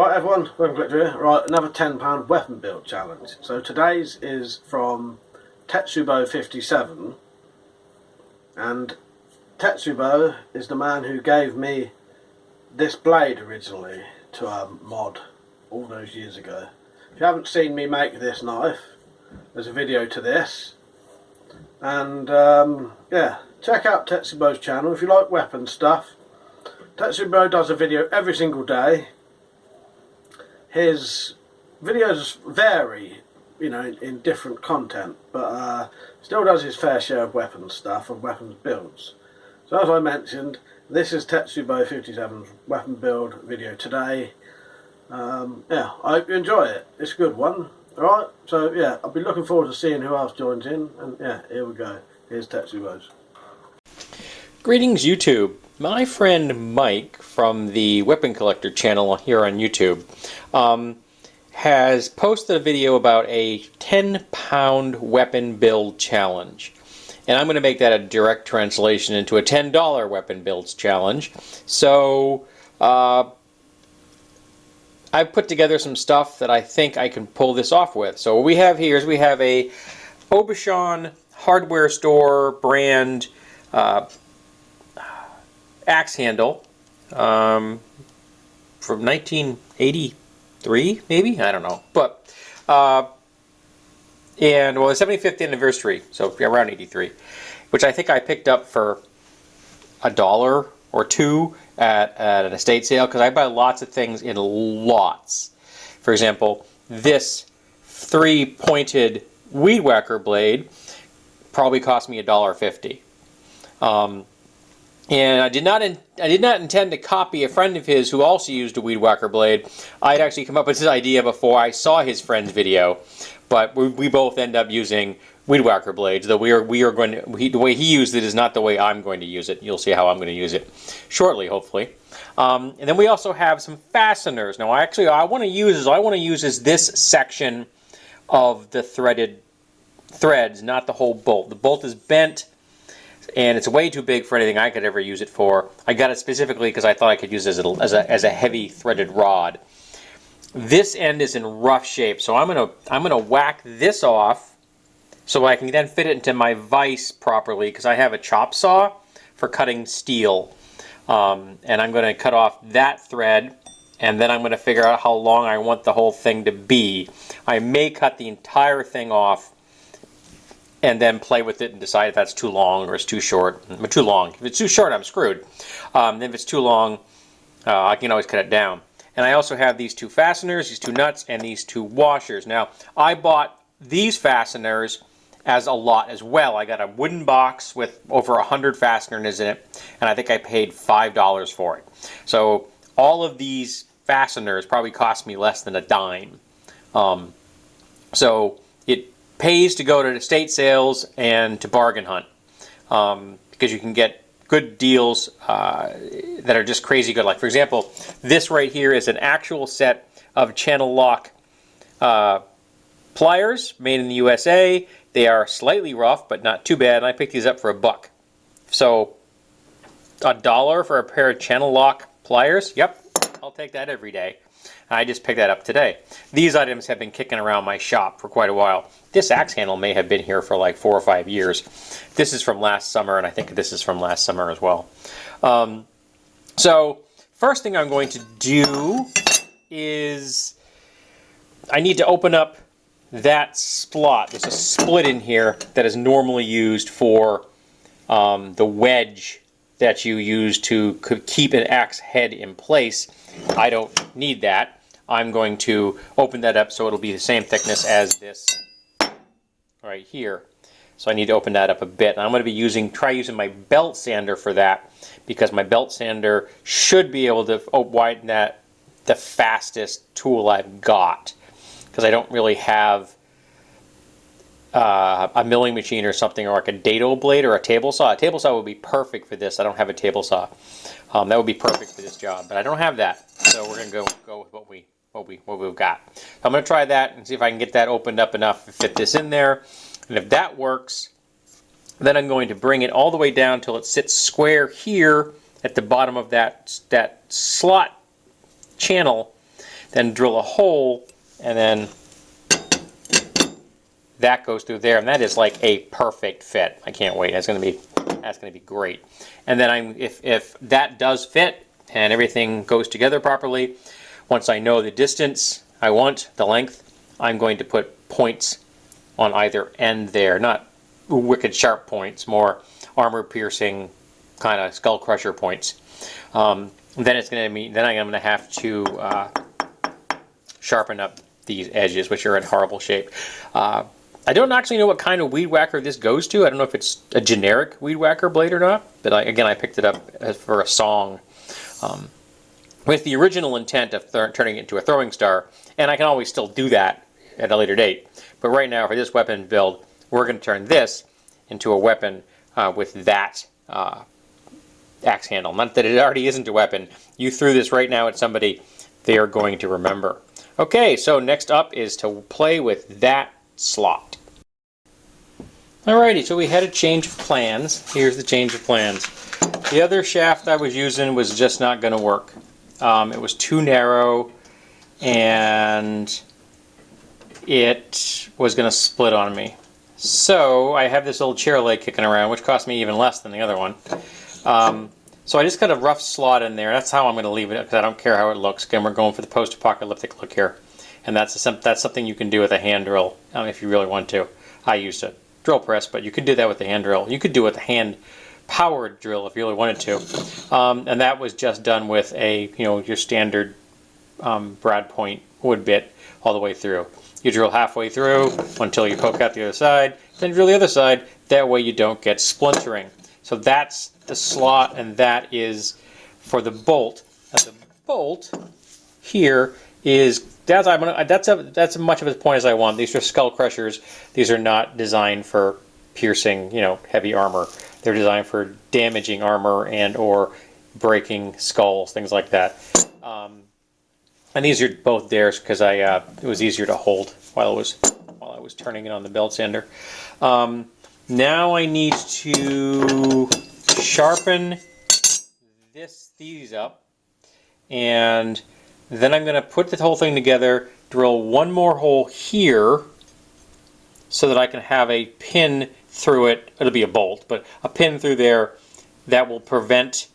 Right everyone, WeaponCollector here. Right, another £10 weapon build challenge. So today's is from Tetsubo57, and Tetsubo is the man who gave me this blade originally to a mod all those years ago. If you haven't seen me make this knife, there's a video to this. And yeah, check out Tetsubo's channel if you like weapon stuff. Tetsubo does a video every single day. His videos vary, you know, in different content, but still does his fair share of weapons stuff and weapons builds. So as I mentioned, this is Tetsubo57's weapon build video today. Yeah, I hope you enjoy it. It's a good one. Alright, so yeah, I'll be looking forward to seeing who else joins in, and yeah, here we go. Here's Tetsubo's. Greetings YouTube. My friend Mike from the WeaponCollector channel here on YouTube has posted a video about a 10-pound weapon build challenge. And I'm going to make that a direct translation into a $10 weapon builds challenge. So I've put together some stuff that I think I can pull this off with. So what we have here is we have a Obashan hardware store brand axe handle from 1983, maybe? I don't know. But, and well, the 75th anniversary, so around 83, which I think I picked up for $1 or $2 at an estate sale, because I buy lots of things in lots. For example, this 3-pointed weed whacker blade probably cost me $1.50. And I did not intend to copy a friend of his who also used a weed whacker blade. I had actually come up with this idea before I saw his friend's video, but we both end up using weed whacker blades. Though we are going to, the way he used it is not the way I'm going to use it. You'll see how I'm going to use it shortly, hopefully. And then we also have some fasteners. Now, I want to use this section of the threaded threads, not the whole bolt. The bolt is bent, and it's way too big for anything I could ever use it for. I got it specifically because I thought I could use it as a heavy threaded rod. This end is in rough shape, so I'm gonna whack this off so I can then fit it into my vise properly, because I have a chop saw for cutting steel. And I'm going to cut off that thread, and then I'm going to figure out how long I want the whole thing to be. I may cut the entire thing off and then play with it and decide if that's too long or it's too short. Too long. If it's too short, I'm screwed. If it's too long, I can always cut it down. And I also have these two fasteners, these two nuts, and these two washers. Now, I bought these fasteners as a lot as well. I got a wooden box with over 100 fasteners in it, and I think I paid $5 for it. So all of these fasteners probably cost me less than a dime. So it pays to go to estate sales and to bargain hunt, because you can get good deals that are just crazy good. Like, for example, this right here is an actual set of channel lock pliers made in the USA. They are slightly rough, but not too bad, and I picked these up for $1. So $1 for a pair of channel lock pliers? Yep, I'll take that every day. I just picked that up today. These items have been kicking around my shop for quite a while. This axe handle may have been here for like 4 or 5 years. This is from last summer, and I think this is from last summer as well. So first thing I'm going to do is I need to open up that slot. There's a split in here that is normally used for the wedge that you use to keep an axe head in place. I don't need that. I'm going to open that up so it'll be the same thickness as this right here. So I need to open that up a bit. And I'm going to try using my belt sander for that, because my belt sander should be able to widen that the fastest tool I've got, because I don't really have a milling machine or something, or like a dado blade or a table saw. A table saw would be perfect for this. I don't have a table saw. That would be perfect for this job, but I don't have that. So we're gonna go with what we've got. So I'm gonna try that and see if I can get that opened up enough to fit this in there. And if that works, then I'm going to bring it all the way down till it sits square here at the bottom of that slot channel. then drill a hole, and then that goes through there, and that is like a perfect fit. I can't wait. That's gonna be great. And then if that does fit and everything goes together properly, once I know the distance I want, the length, I'm going to put points on either end there. Not wicked sharp points, more armor piercing kind of skull crusher points. Then it's going to mean, then I'm going to have to sharpen up these edges, which are in horrible shape. I don't actually know what kind of weed whacker this goes to. I don't know if it's a generic weed whacker blade or not, but again, I picked it up for a song with the original intent of turning it into a throwing star, and I can always still do that at a later date. But right now, for this weapon build, we're going to turn this into a weapon with that axe handle. Not that it already isn't a weapon. You threw this right now at somebody, they are going to remember. Okay, so next up is to play with that slot. Alrighty, so we had a change of plans. Here's the change of plans. The other shaft I was using was just not going to work. It was too narrow, and it was going to split on me. So I have this old chair leg kicking around, which cost me even less than the other one. So I just got a rough slot in there. That's how I'm going to leave it, because I don't care how it looks. Again, we're going for the post-apocalyptic look here. And that's something you can do with a hand drill if you really want to. I used a drill press, but you could do that with a hand drill. You could do it with a hand-powered drill if you really wanted to. And that was just done with a, your standard brad point wood bit all the way through. You drill halfway through until you poke out the other side, then drill the other side. That way you don't get splintering. So that's the slot, and that is for the bolt. Now the bolt here is that's as much of a point as I want. These are skull crushers. These are not designed for piercing, heavy armor. They're designed for damaging armor and or breaking skulls, things like that. And these are both there because it was easier to hold while I was turning it on the belt sander. Now I need to sharpen these up, and then I'm going to put the whole thing together, drill one more hole here so that I can have a pin through it. It'll be a bolt, but a pin through there that will prevent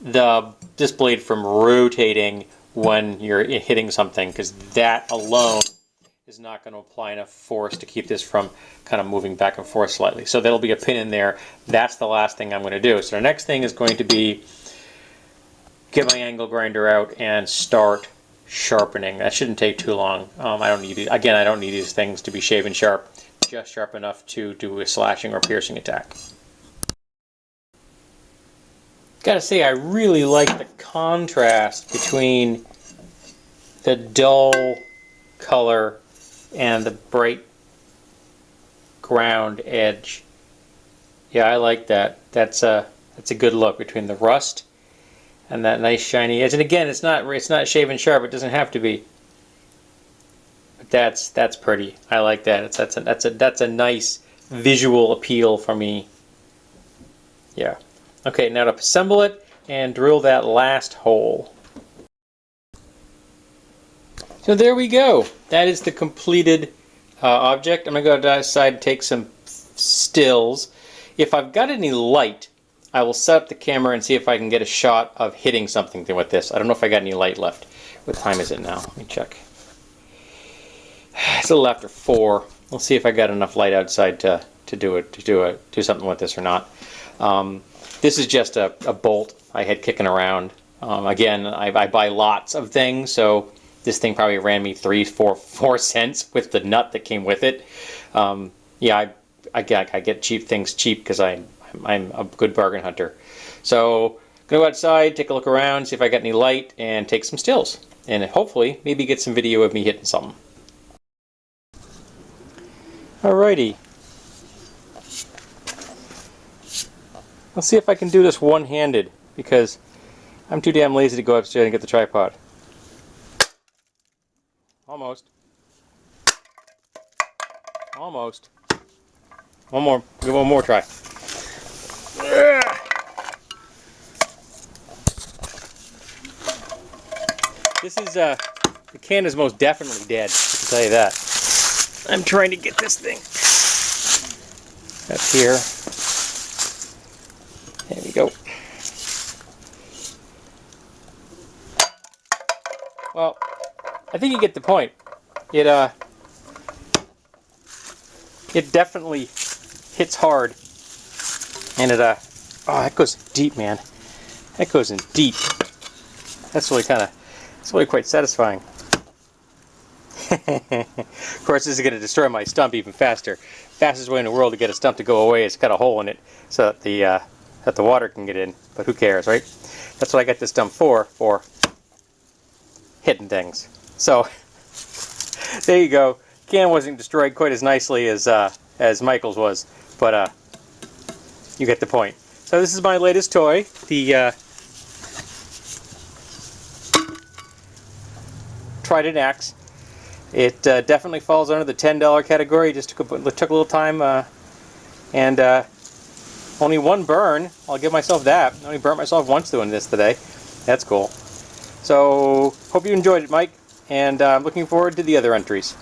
this blade from rotating when you're hitting something, because that alone is not going to apply enough force to keep this from kind of moving back and forth slightly. So there'll be a pin in there. That's the last thing I'm going to do. So the next thing is going to be get my angle grinder out and start sharpening. That shouldn't take too long. I don't need these things to be shaven sharp, just sharp enough to do a slashing or piercing attack. Gotta say, I really like the contrast between the dull color and the bright ground edge. Yeah, I like that. That's a good look between the rust and that nice shiny edge. And again, it's not shaven sharp. It doesn't have to be. But that's pretty. I like that. That's a nice visual appeal for me. Yeah. Okay, now to assemble it and drill that last hole. So there we go. That is the completed object. I'm going to go outside and take some stills. If I've got any light, I will set up the camera and see if I can get a shot of hitting something with this. I don't know if I got any light left. What time is it now? Let me check. It's a little after 4. We'll see if I got enough light outside to do something with this or not. This is just a bolt I had kicking around. Again, I buy lots of things, so this thing probably ran me 4 cents with the nut that came with it. Yeah, I get cheap things cheap because I'm a good bargain hunter. So go outside, take a look around, see if I got any light, and take some stills, and hopefully maybe get some video of me hitting something. Alrighty. Let's see if I can do this one-handed, because I'm too damn lazy to go upstairs and get the tripod. Almost. Almost. One more. Give one more try. This is The can is most definitely dead, I can tell you that. I'm trying to get this thing up here. There we go. Well, I think you get the point. It definitely hits hard, and it oh, that goes deep, man. That goes in deep. That's really quite satisfying. Of course, this is going to destroy my stump even faster. Fastest way in the world to get a stump to go away is cut a hole in it so that the water can get in. But who cares, right? That's what I got this stump for hitting things. So there you go. Can wasn't destroyed quite as nicely as Michael's was, but you get the point. So this is my latest toy, the Trident Axe. It definitely falls under the $10 category. It just took a little time, and only one burn. I'll give myself that. I only burnt myself once doing this today. That's cool. So hope you enjoyed it, Mike, and I'm looking forward to the other entries.